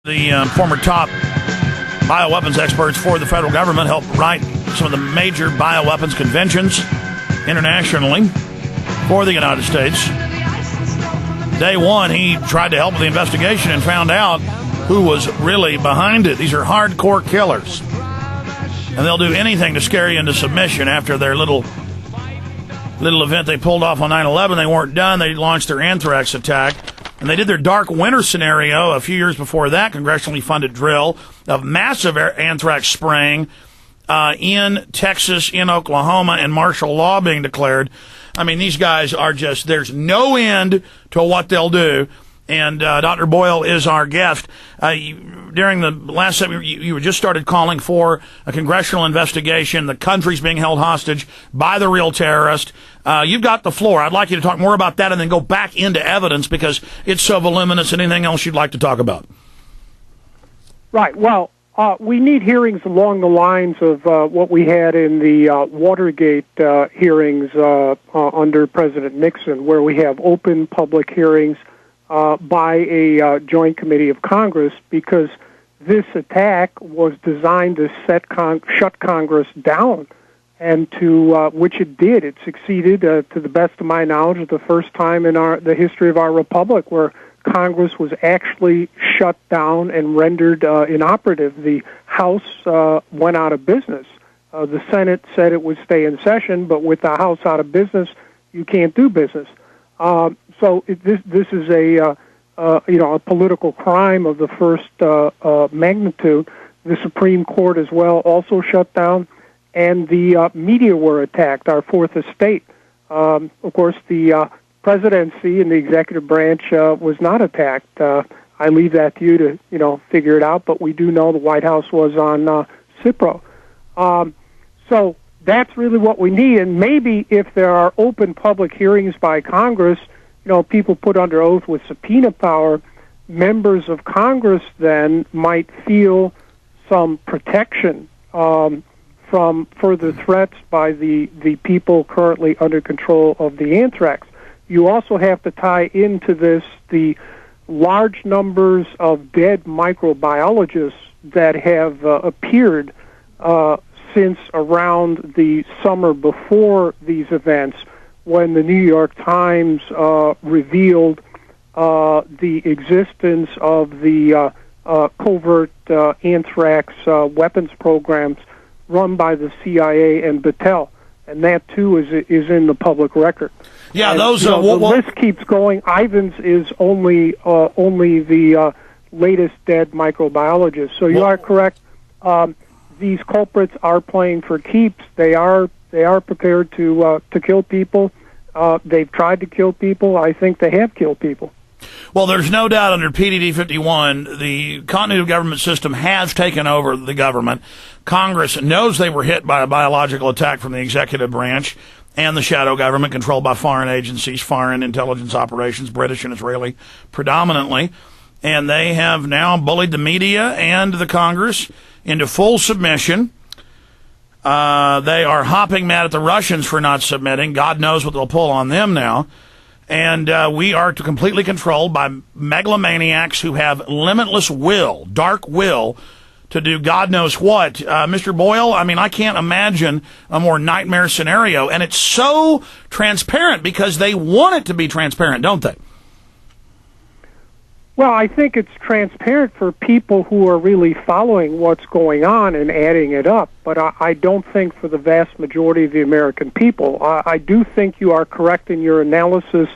The former top bioweapons experts for the federal government helped write some of the major bioweapons conventions internationally for the United States. Day one, he tried to help with the investigation and found out who was really behind it. These are hardcore killers. And they'll do anything to scare you into submission. After their little event they pulled off on 9/11, they weren't done. They launched their anthrax attack. And they did their dark winter scenario a few years before that, congressionally funded drill of massive anthrax spraying in Texas, in Oklahoma, and martial law being declared. I mean, these guys are just, there's no end to what they'll do. And Dr. Boyle is our guest. During the last segment, you just started calling for a congressional investigation. The country's being held hostage by the real terrorist. You've got the floor. I'd like you to talk more about that and then go back into evidence because it's so voluminous. And anything else you'd like to talk about? Right. Well, we need hearings along the lines of what we had in the Watergate hearings under President Nixon, where we have open public hearings by a joint committee of Congress, because this attack was designed to shut Congress down, and to which it did. It succeeded, to the best of my knowledge, the first time in the history of our republic where Congress was actually shut down and rendered inoperative. The House went out of business. The Senate said it would stay in session, but with the House out of business, you can't do business. So this is a political crime of the first magnitude. The Supreme Court as well also shut down, and the media were attacked. Our fourth estate, of course, the presidency and the executive branch was not attacked. I leave that to you to figure it out. But we do know the White House was on Cipro. So that's really what we need. And maybe if there are open public hearings by Congress, people put under oath with subpoena power, members of Congress then might feel some protection from further threats by the people currently under control of the anthrax. You also have to tie into this the large numbers of dead microbiologists that have appeared since around the summer before these events, when the New York Times revealed the existence of the covert anthrax weapons programs run by the CIA and Battelle. And that, too, is in the public record. Yeah, and, those... the list keeps going. Ivans is only the latest dead microbiologist. So you are correct. These culprits are playing for keeps. They are prepared to kill people. They've tried to kill people. I think they have killed people. Well, there's no doubt under PDD 51, the continuity of government system has taken over the government. Congress knows they were hit by a biological attack from the executive branch and the shadow government controlled by foreign agencies, foreign intelligence operations, British and Israeli predominantly. And they have now bullied the media and the Congress into full submission. They are hopping mad at the Russians for not submitting. God knows what they'll pull on them now. And we are completely controlled by megalomaniacs who have limitless will, dark will, to do God knows what. Mr. Boyle, I mean, I can't imagine a more nightmare scenario. And it's so transparent because they want it to be transparent, don't they? Well, I think it's transparent for people who are really following what's going on and adding it up, but I don't think for the vast majority of the American people. I do think you are correct in your analysis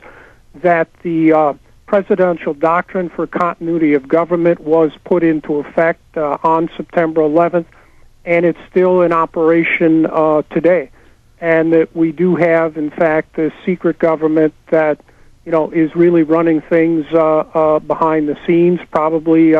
that the presidential doctrine for continuity of government was put into effect on September 11th, and it's still in operation today, and that we do have, in fact, a secret government that is really running things behind the scenes. Probably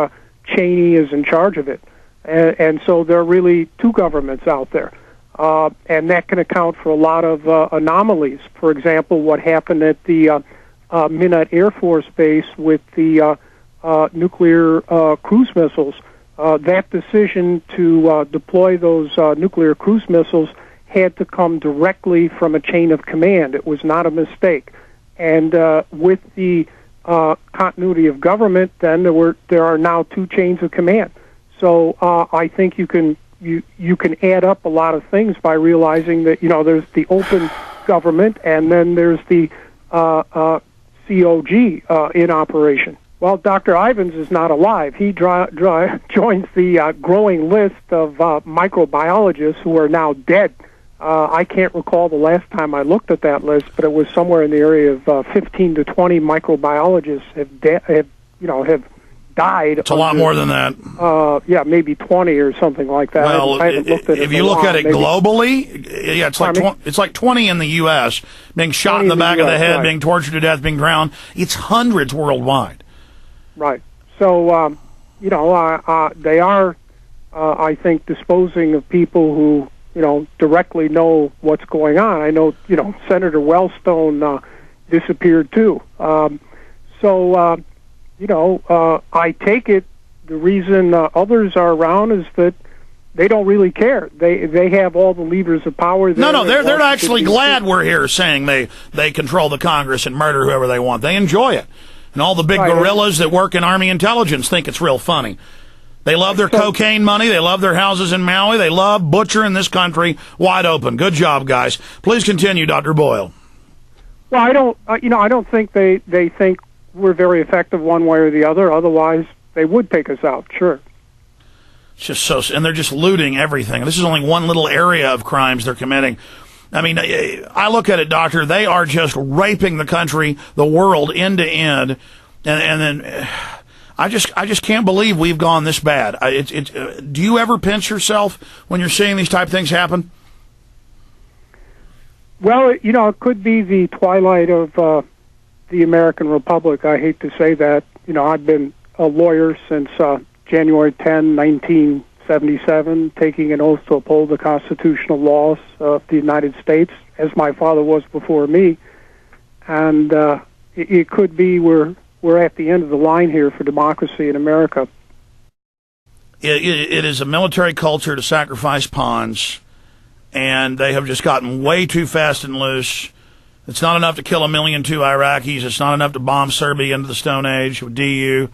Cheney is in charge of it. And so there are really two governments out there. And that can account for a lot of anomalies. For example, what happened at the Minot Air Force Base with the nuclear cruise missiles. That decision to deploy those nuclear cruise missiles had to come directly from a chain of command. It was not a mistake. And with the continuity of government, then there are now two chains of command. So I think you can add up a lot of things by realizing that there's the open government and then there's the COG in operation. Well, Dr. Ivins is not alive. He joins the growing list of microbiologists who are now dead. I can't recall the last time I looked at that list, but it was somewhere in the area of 15 to 20 microbiologists have died. It's a lot more than that. Yeah, maybe 20 or something like that. Well, I haven't looked at if you look at it globally, yeah, it's like 20 in the U.S. being shot in the back of the head, being tortured to death, being drowned. It's hundreds worldwide. Right. So, they are, I think, disposing of people who, directly know what's going on. I know, Senator Wellstone disappeared too. I take it the reason others are around is that they don't really care. They have all the levers of power. They're actually glad we're here saying they control the Congress and murder whoever they want. They enjoy it. And all the big gorillas that work in Army intelligence think it's real funny. They love their cocaine money. They love their houses in Maui. They love butchering this country wide open. Good job, guys. Please continue, Dr. Boyle. Well, I don't think they think we're very effective one way or the other. Otherwise, they would take us out. Sure. It's just and they're just looting everything. This is only one little area of crimes they're committing. I mean, I look at it, Doctor. They are just raping the country, the world, end to end, and then I just can't believe we've gone this bad. Do you ever pinch yourself when you're seeing these type of things happen? Well, it could be the twilight of the American Republic. I hate to say that. I've been a lawyer since January 10, 1977, taking an oath to uphold the constitutional laws of the United States, as my father was before me. And it could be we're at the end of the line here for democracy in America. It is a military culture to sacrifice pawns, and they have just gotten way too fast and loose. It's not enough to kill 1.2 million Iraqis. It's not enough to bomb Serbia into the Stone Age with DU.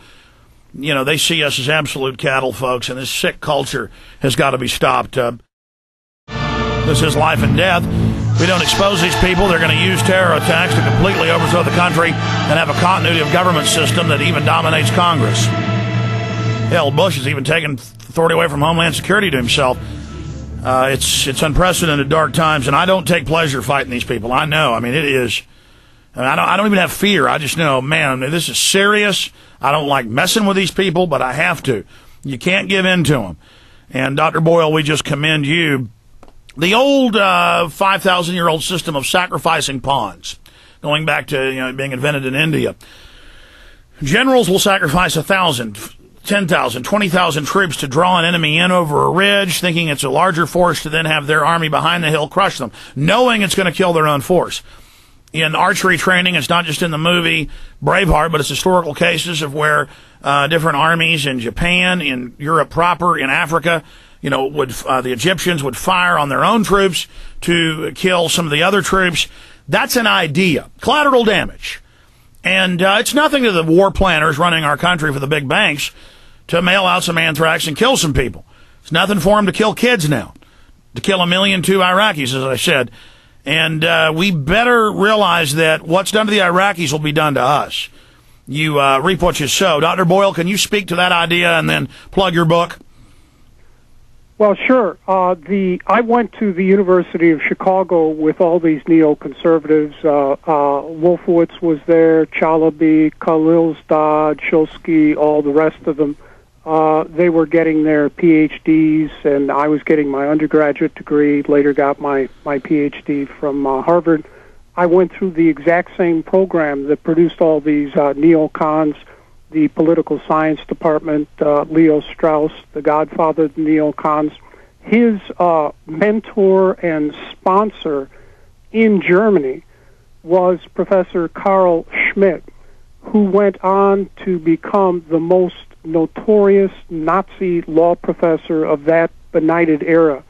They see us as absolute cattle, folks, and this sick culture has got to be stopped. This is life and death. We don't expose these people. They're going to use terror attacks to completely overthrow the country and have a continuity of government system that even dominates Congress. Hell, Bush has even taken authority away from Homeland Security to himself. It's unprecedented dark times, and I don't take pleasure fighting these people. I know. I mean, it is. I don't even have fear. I just know, man, this is serious. I don't like messing with these people, but I have to. You can't give in to them. And Dr. Boyle, we just commend you. The old 5,000-year-old system of sacrificing pawns, going back to being invented in India. Generals will sacrifice 1,000, 10,000, 20,000 troops to draw an enemy in over a ridge, thinking it's a larger force to then have their army behind the hill crush them, knowing it's going to kill their own force. In archery training, it's not just in the movie Braveheart, but it's historical cases of where different armies in Japan, in Europe proper, in Africa, the Egyptians would fire on their own troops to kill some of the other troops. That's an idea. Collateral damage. And it's nothing to the war planners running our country for the big banks to mail out some anthrax and kill some people. It's nothing for them to kill kids now, to kill 1.2 million Iraqis, as I said. And we better realize that what's done to the Iraqis will be done to us. You reap what you sow. Dr. Boyle, can you speak to that idea and then plug your book? Well, sure. I went to the University of Chicago with all these neoconservatives. Wolfowitz was there, Chalabi, Khalilzad, Shulsky, all the rest of them. They were getting their PhDs, and I was getting my undergraduate degree, later got my PhD from Harvard. I went through the exact same program that produced all these neocons, the political science department, Leo Strauss, the godfather of the neocons. His mentor and sponsor in Germany was Professor Carl Schmitt, who went on to become the most notorious Nazi law professor of that benighted era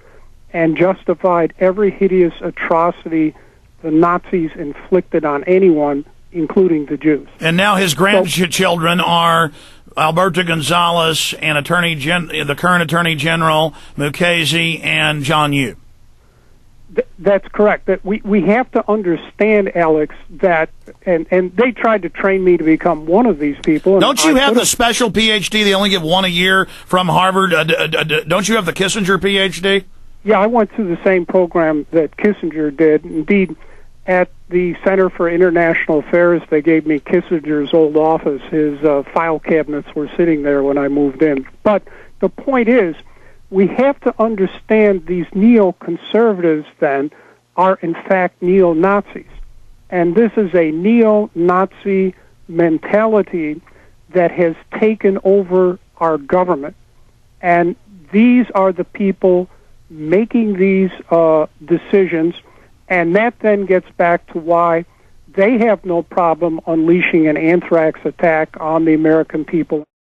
and justified every hideous atrocity the Nazis inflicted on anyone including the Jews. And now his grandchildren are Alberto Gonzales and the current Attorney General Mukasey and John Yoo. That's correct. That we have to understand, Alex, that and they tried to train me to become one of these people. Don't you have the special PhD? They only give one a year from Harvard. Don't you have the Kissinger PhD? Yeah, I went through the same program that Kissinger did. Indeed, at the Center for International Affairs, they gave me Kissinger's old office. His file cabinets were sitting there when I moved in. But the point is, we have to understand these neoconservatives, then, are in fact neo-Nazis. And this is a neo-Nazi mentality that has taken over our government. And these are the people making these decisions, and that then gets back to why they have no problem unleashing an anthrax attack on the American people.